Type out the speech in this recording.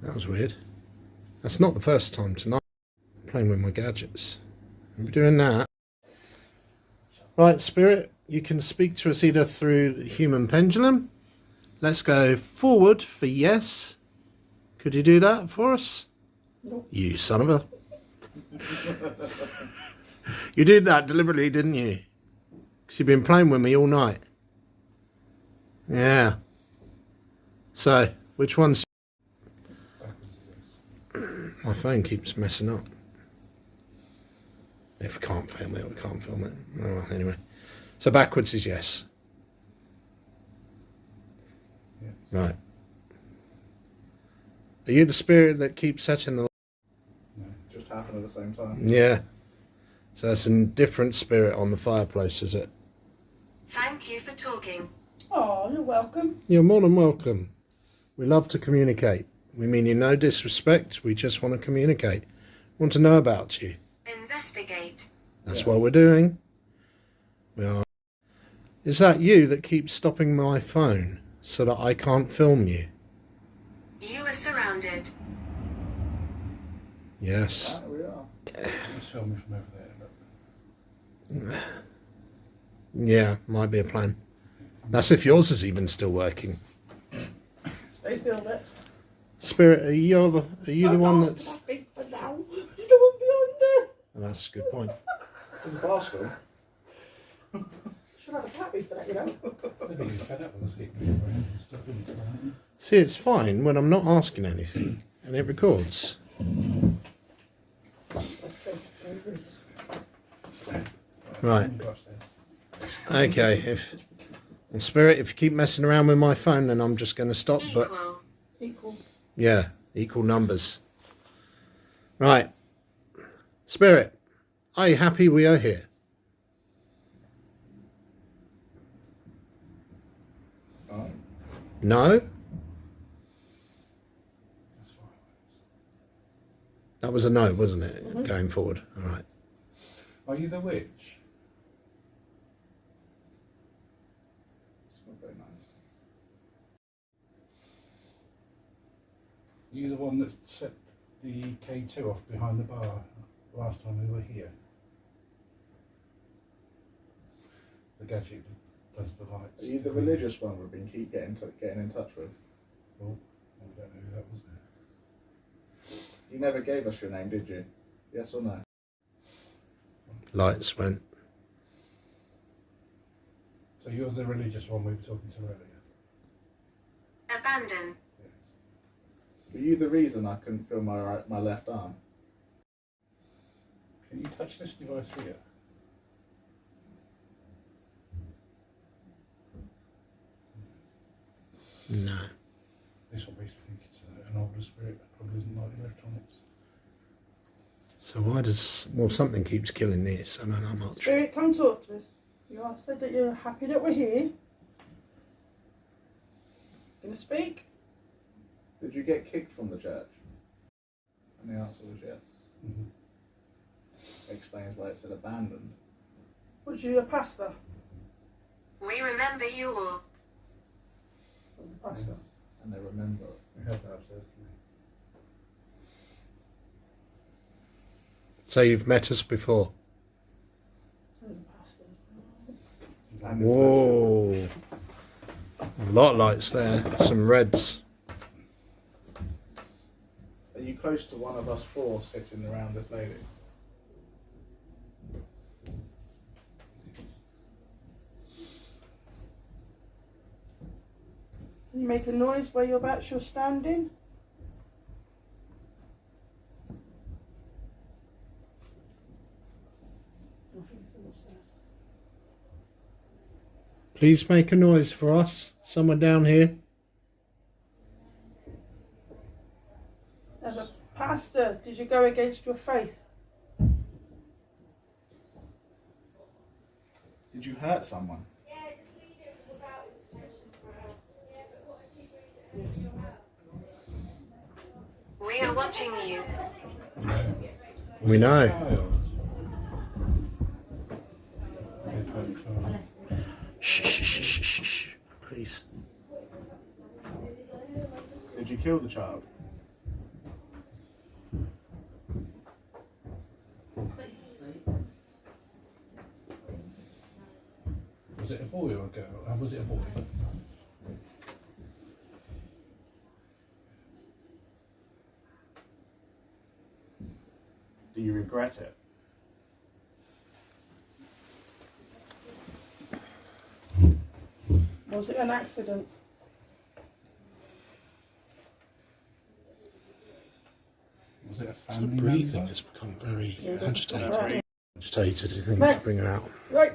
That was weird. That's not the first time tonight. I'm playing with my gadgets. I'm doing that. Right, Spirit, you can speak to us either through the human pendulum. Let's go forward for yes. Could you do that for us? Nope. You son of a... You did that deliberately, didn't you? Because you've been playing with me all night. Yeah. So, which one's... My phone keeps messing up. If we can't film it, we can't film it. Oh, well, anyway. So backwards is yes. Yes. Right. Are you the spirit that keeps setting the... No, just happened at the same time. Yeah. So that's a different spirit on the fireplace, is it? Thank you for talking. Oh, you're welcome. You're more than welcome. We love to communicate. We mean you no disrespect. We just want to communicate. Want to know about you. Investigate. That's what we're doing. We are. Is that you that keeps stopping my phone so that I can't film you? You are surrounded. Yes. We are. Just film me from over there. Yeah, might be a plan. That's if yours is even still working. Stay still, Lex. Spirit, are you the one that's... I think for now. He's the one behind there. Oh, that's a good point. There's a bar stool. Should have a puppy for that, you know. Maybe you're fed up with us keeping you around and stuff in time. See, it's fine when I'm not asking anything and it records. Right. Okay. And Spirit, if you keep messing around with my phone, then I'm just going to stop. But Equal. yeah, equal numbers. Right. Spirit, are you happy we are here? No? That's fine. That was a no, wasn't it? Going forward. All right. Are you the witch? It's not very nice. Are you the one that set the K2 off behind the bar last time we were here? The gadget that does the lights. Are you the religious one we've been keep getting in touch with? Oh, I don't know who that was there. You never gave us your name, did you? Yes or no? Lights went. So you're the religious one we were talking to earlier? Abandon. Yes. Were you the reason I couldn't feel my left arm? Can you touch this device here? No. This one makes me think it's an older spirit, probably isn't like electronics. So why does... Well, something keeps killing this. I don't know much. Spirit, come talk to us. You all said that you're happy that we're here. Gonna speak? Did you get kicked from the church? And the answer was yes. Explains why it said abandoned. Was you a pastor? We remember you all. I was a pastor. And they remember. We have that, certainly. So you've met us before? I was a pastor. And Whoa. A lot of lights there. Some reds. Are you close to one of us four sitting around this lady? Can you make a noise where you're standing? Please make a noise for us. Someone down here. As a pastor, did you go against your faith? Did you hurt someone? We are watching you. We know. Child. Shh, shh, shh, shh, shh, shh. Please. Did you kill the child? Was it a boy or a girl? Was it a boy? Do you regret it? Was it an accident? Was it a So family breathing member? has become very Yeah, agitated. right. Agitated, do you think we should bring her out? Right.